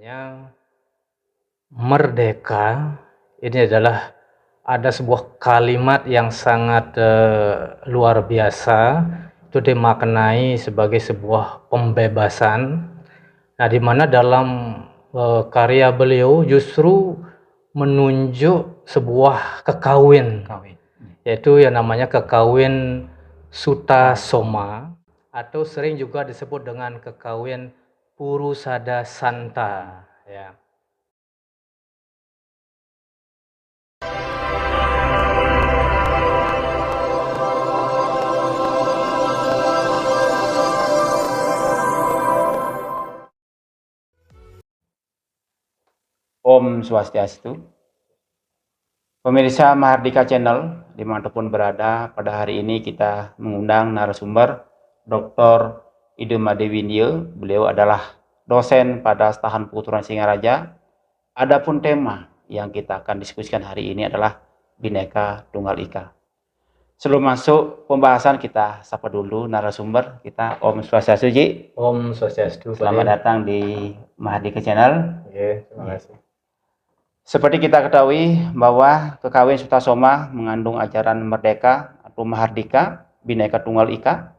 bahwasanya merdeka ini adalah ada sebuah kalimat yang sangat luar biasa, itu dimaknai sebagai sebuah pembebasan. Nah, di mana dalam karya beliau justru menunjuk sebuah kekawin, yaitu yang namanya kekawin Sutasoma, atau sering juga disebut dengan kekawin Purusada Santa, ya. Om Swastiastu. Pemirsa Mahardika Channel, dimanapun berada, pada hari ini kita mengundang narasumber Dr. Idema Dewindio. Beliau adalah dosen pada Stahan Perguruan Singaraja. Adapun tema yang kita akan diskusikan hari ini adalah Bhinneka Tunggal Ika. Sebelum masuk pembahasan, kita sapa dulu narasumber kita. Om Swastiastu, Ji. Om Swastiastu. Selamat datang di Mahardika Channel. Ya, terima kasih. Seperti kita ketahui bahwa kekawin Sutasoma mengandung ajaran merdeka atau Mahardika, Bhinneka Tunggal Ika,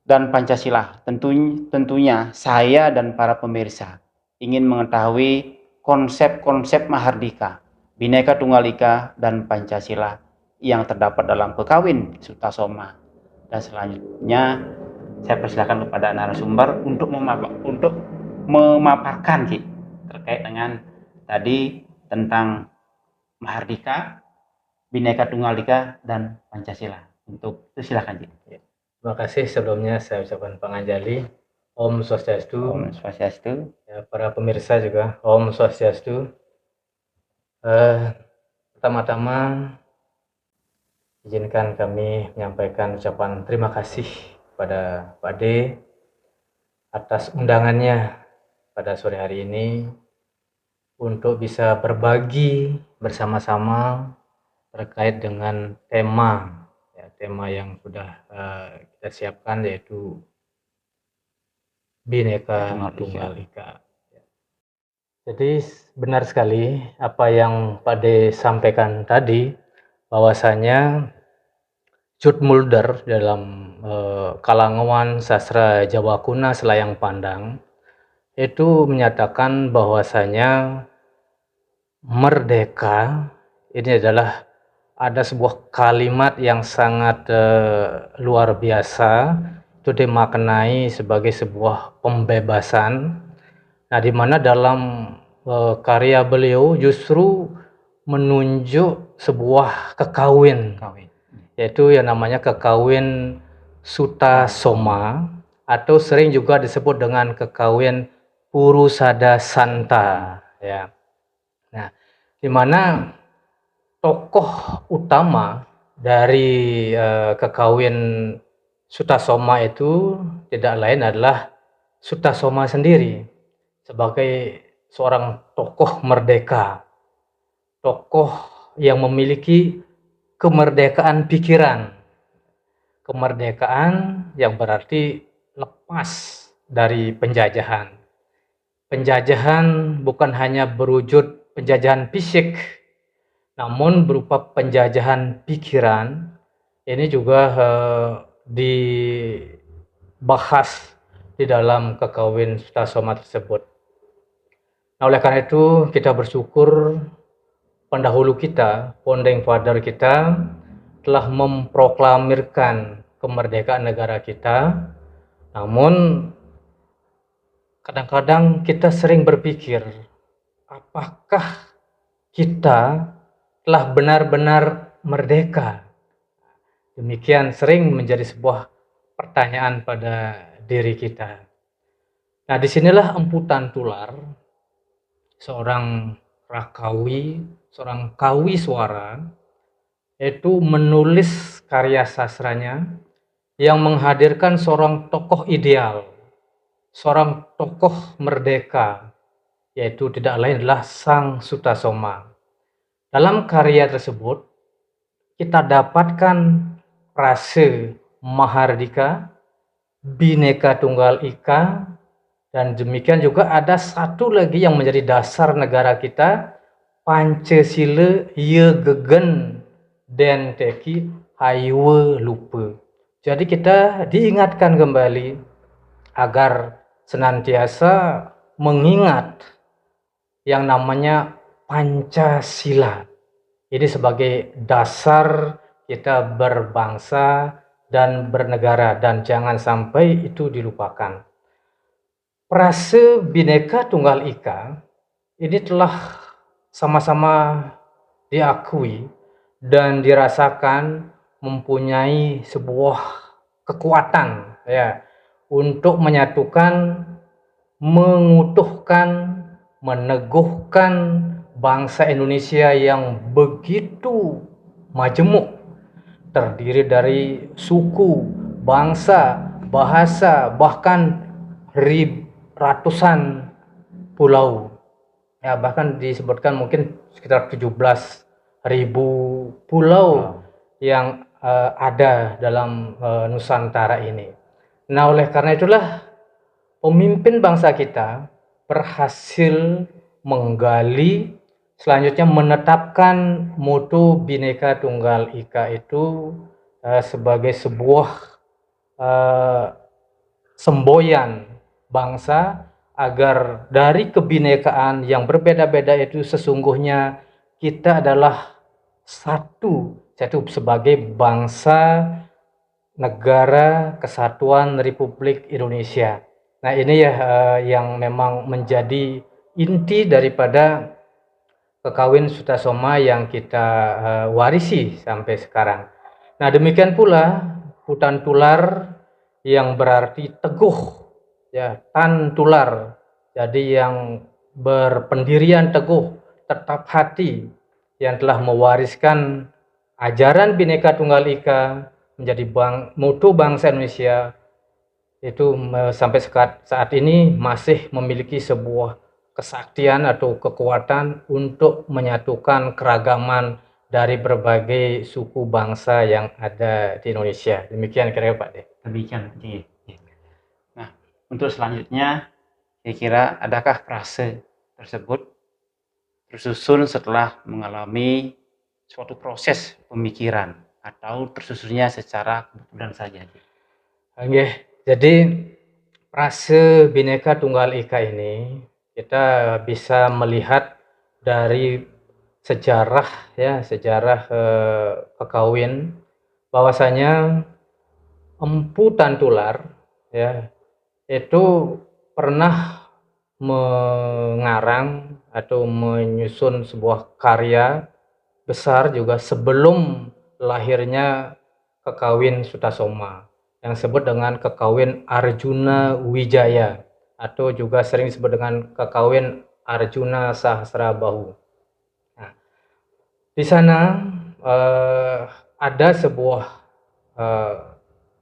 dan Pancasila. Tentunya saya dan para pemirsa ingin mengetahui konsep-konsep Mahardika, Bhinneka Tunggal Ika, dan Pancasila yang terdapat dalam kekawin Sutasoma. Dan selanjutnya saya persilakan kepada narasumber untuk memaparkan terkait dengan tadi tentang Mahardika, Bhinneka Tunggal Ika, dan Pancasila. Untuk itu silakan, Ji. Terima kasih sebelumnya saya ucapkan panganjali. Om Swastiastu. Om Swastiastu. Ya, para pemirsa juga Om Swastiastu. Pertama-tama izinkan kami menyampaikan ucapan terima kasih kepada Pak D atas undangannya pada sore hari ini untuk bisa berbagi bersama-sama terkait dengan tema yang sudah kita siapkan, yaitu Bhinneka Tunggal Ika. Jadi benar sekali apa yang Pak D sampaikan tadi, bahwasanya Zoetmulder dalam Kalangan Sastra Jawa Kuna Selayang Pandang itu menyatakan bahwasanya merdeka ini adalah ada sebuah kalimat yang sangat luar biasa, itu dimaknai sebagai sebuah pembebasan. Nah, di mana dalam karya beliau justru menunjuk sebuah kekawin, yaitu yang namanya kekawin Sutasoma, atau sering juga disebut dengan kekawin Purusada Santa, ya. Nah, di mana tokoh utama dari kekawin Sutasoma itu tidak lain adalah Sutasoma sendiri sebagai seorang tokoh merdeka, tokoh yang memiliki kemerdekaan pikiran, kemerdekaan yang berarti lepas dari penjajahan. Penjajahan bukan hanya berwujud penjajahan fisik, namun berupa penjajahan pikiran. Ini juga dibahas di dalam kekawin Sutasoma tersebut. Nah, oleh karena itu kita bersyukur pendahulu kita, founding father kita, telah memproklamirkan kemerdekaan negara kita. Namun kadang-kadang kita sering berpikir, apakah kita telah benar-benar merdeka? Demikian sering menjadi sebuah pertanyaan pada diri kita. Nah, disinilah emputan tular seorang Rakawi, seorang kawi suara, yaitu menulis karya sastranya yang menghadirkan seorang tokoh ideal, seorang tokoh merdeka, yaitu tidak lain adalah Sang Sutasoma. Dalam karya tersebut kita dapatkan frase Mahardika, Bhinneka Tunggal Ika, Dan demikian juga ada satu lagi yang menjadi dasar negara kita, Pancasila ieu gegen den teki haywe lupa. Jadi kita diingatkan kembali agar senantiasa mengingat yang namanya Pancasila. Ini sebagai dasar kita berbangsa dan bernegara, dan jangan sampai itu dilupakan. Frase Bhinneka Tunggal Ika ini telah sama-sama diakui dan dirasakan mempunyai sebuah kekuatan ya untuk menyatukan, mengutuhkan, meneguhkan bangsa Indonesia yang begitu majemuk, terdiri dari suku, bangsa, bahasa, bahkan ratusan pulau. Ya, bahkan disebutkan mungkin sekitar 17.000 pulau yang ada dalam Nusantara ini. Nah, oleh karena itulah pemimpin bangsa kita berhasil menggali, selanjutnya menetapkan moto Bhinneka Tunggal Ika itu sebagai sebuah semboyan bangsa, agar dari kebinekaan yang berbeda-beda itu sesungguhnya kita adalah satu sebagai bangsa negara kesatuan Republik Indonesia. Nah, ini ya yang memang menjadi inti daripada Kekawin Sutasoma yang kita warisi sampai sekarang. Nah, demikian pula Putan Tular yang berarti teguh, ya, Tan Tular, jadi yang berpendirian teguh, tetap hati, yang telah mewariskan ajaran Bhinneka Tunggal Ika menjadi moto bangsa Indonesia, itu sampai saat ini masih memiliki sebuah kesaktian atau kekuatan untuk menyatukan keragaman dari berbagai suku bangsa yang ada di Indonesia. Demikian kira-kira Pak De. Demikian. Nah, untuk selanjutnya, kira-kira adakah frase tersebut tersusun setelah mengalami suatu proses pemikiran atau tersusunnya secara kebetulan saja? Oke, jadi frase Bhinneka Tunggal Ika ini kita bisa melihat dari sejarah ya, sejarah Kekawin, bahwasanya Empu Tan Tular ya itu pernah mengarang atau menyusun sebuah karya besar juga sebelum lahirnya Kekawin Sutasoma, yang disebut dengan Kekawin Arjuna Wijaya atau juga sering disebut dengan Kekawin Arjuna Sahasrabahu. Nah, di sana ada sebuah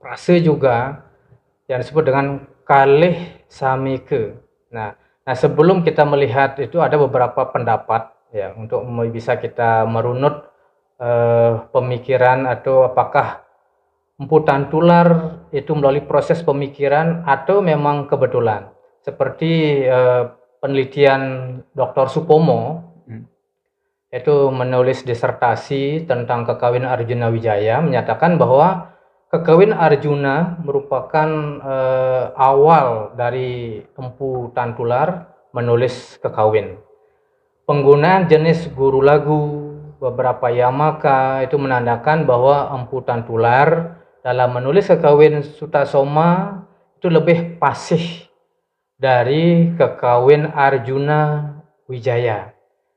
frase juga yang disebut dengan kalih samike. Nah, sebelum kita melihat itu ada beberapa pendapat ya untuk bisa kita merunut pemikiran atau apakah Empu Tan Tular itu melalui proses pemikiran atau memang kebetulan. Seperti penelitian Dr. Supomo itu menulis disertasi tentang Kekawin Arjuna Wijaya, menyatakan bahwa Kekawin Arjuna merupakan awal dari Empu Tan Tular menulis Kekawin. Penggunaan jenis guru lagu, beberapa yamaka itu menandakan bahwa Empu Tan Tular dalam menulis Kekawin Sutasoma itu lebih fasih dari Kekawin Arjuna Wijaya,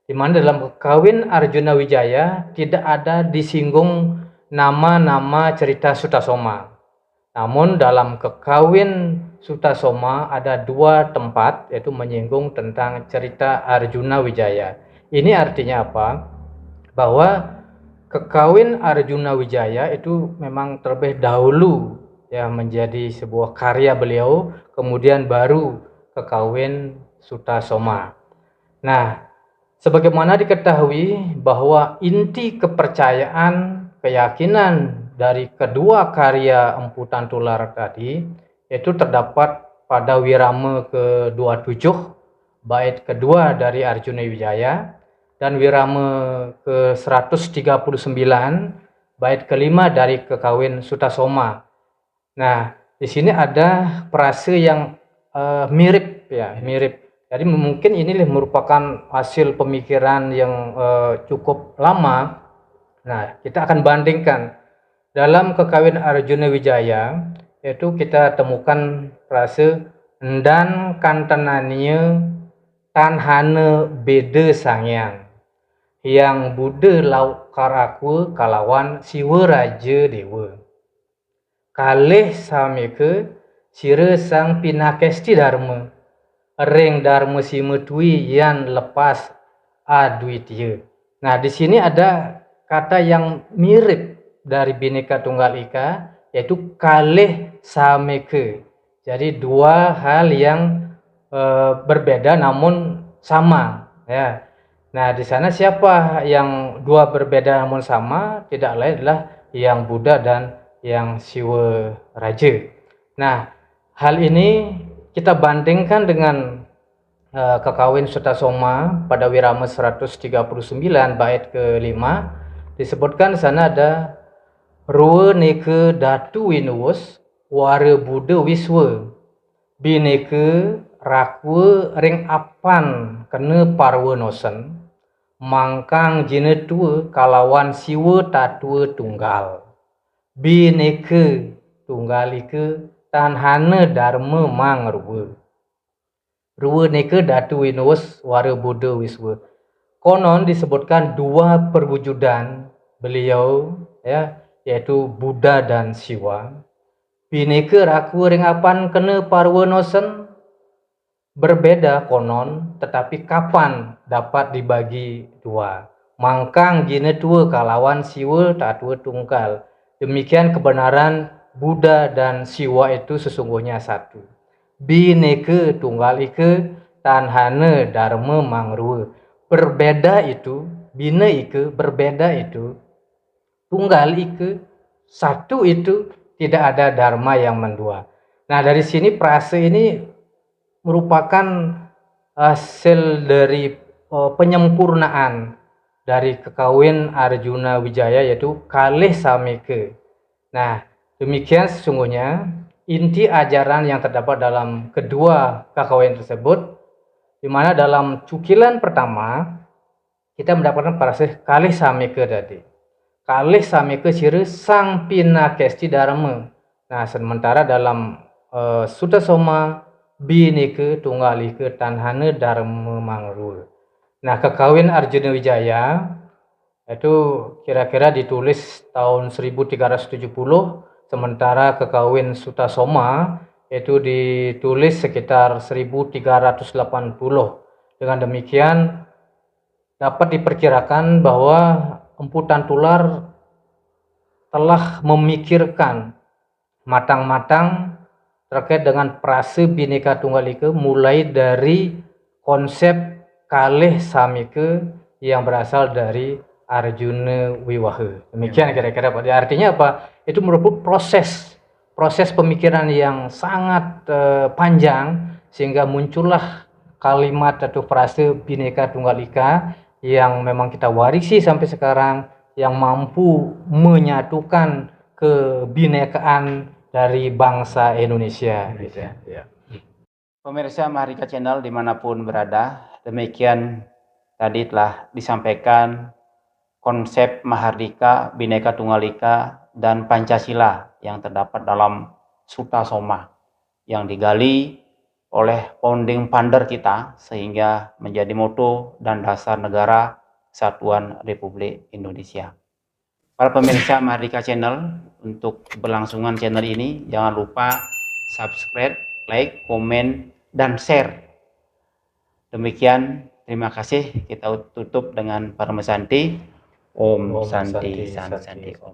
di mana dalam Kekawin Arjuna Wijaya tidak ada disinggung nama-nama cerita Sutasoma. Namun dalam Kekawin Sutasoma ada 2 tempat yaitu menyinggung tentang cerita Arjuna Wijaya. Ini artinya apa? Bahwa Kekawin Arjuna Wijaya itu memang terlebih dahulu ya menjadi sebuah karya beliau, kemudian baru Kekawin Sutasoma. Nah, sebagaimana diketahui bahwa inti kepercayaan, keyakinan dari kedua karya Empu Tan Tular tadi itu terdapat pada Wirama ke-27 bait kedua dari Arjuna Wijaya, dan Wirama ke-139 bait kelima dari Kekawin Sutasoma. Nah, di sini ada frase yang mirip ya, mirip. Jadi mungkin ini merupakan hasil pemikiran yang cukup lama. Nah, kita akan bandingkan. Dalam Kekawin Arjuna Wijaya, yaitu kita temukan frase "dan kantenanya tanhana beda sangyang, yang Buddha lauk karaku kalawan siwa raja dewa. Kalih sameka sira sang pinakesti dharma, ring dharma simetui yang lepas adwitya." Nah, di sini ada kata yang mirip dari Bhinneka Tunggal Ika, yaitu kalih sameka. Jadi dua hal yang berbeda namun sama, ya. Nah, di sana siapa yang dua berbeda namun sama? Tidak lain adalah yang Buddha dan yang Siwa Raja. Nah, hal ini kita bandingkan dengan Kekawin Sutasoma pada Wirama 139 bait ke-5. Disebutkan di sana ada ruwa neka datu winuwus wara Buddha wiswa, bineka rakwa ring apan kena parwa nosen, mangkang jina tua kalawan siwa tatua tunggal, bineka tunggalika tanhana dharma mangruwa. Ruwa neka datu winuwus wara Buddha wiswa. Konon disebutkan dua perwujudan beliau, ya, yaitu Buddha dan Siwa. Bineka raku ring apan kena parwa nosen, berbeda konon, tetapi kapan dapat dibagi dua. Mangkang jina tua kalawan Siwa tatua tunggal. Demikian kebenaran Buddha dan Siwa itu sesungguhnya satu. Bineka tunggal ika tanhana dharma mangruwa. Berbeda itu, bina ika berbeda itu, tunggal ika satu itu, tidak ada dharma yang mendua. Nah, dari sini frase ini merupakan hasil dari penyempurnaan dari Kekawin Arjuna Wijaya, yaitu kalih sameka. Nah, demikian sesungguhnya inti ajaran yang terdapat dalam kedua kakawin tersebut, di mana dalam cukilan pertama kita mendapatkan frase kalih sameka tadi. Kalih sameka sira sang pinakesti dharma. Nah, sementara dalam Sutasoma bineka tunggal ika tanhana dharma mangruwa. Nah, Kekawin Arjuna Wijaya itu kira-kira ditulis tahun 1370, sementara Kekawin Sutasoma itu ditulis sekitar 1380. Dengan demikian dapat diperkirakan bahwa Empu Tantular telah memikirkan matang-matang terkait dengan frase Bhinneka Tunggal Ika, mulai dari konsep kalih sameka yang berasal dari Arjuna Wiwaha. Demikian kira-kira Pak. Artinya apa? Itu merupakan proses pemikiran yang sangat panjang, sehingga muncullah kalimat atau frase Bhinneka Tunggal Ika yang memang kita warisi sampai sekarang, yang mampu menyatukan kebinekaan dari bangsa Indonesia. Gitu ya. Pemirsa Mahardika Channel dimanapun berada, demikian tadi telah disampaikan konsep Mahardika, Bhinneka Tunggal Ika, dan Pancasila yang terdapat dalam Sutasoma yang digali oleh founding father kita sehingga menjadi moto dan dasar negara Kesatuan Republik Indonesia. Para pemirsa Mahardika Channel, untuk berlangsungan channel ini jangan lupa subscribe, like, komen, dan share. Demikian, terima kasih. Kita tutup dengan Paramasanti. Om Santi Santi Om.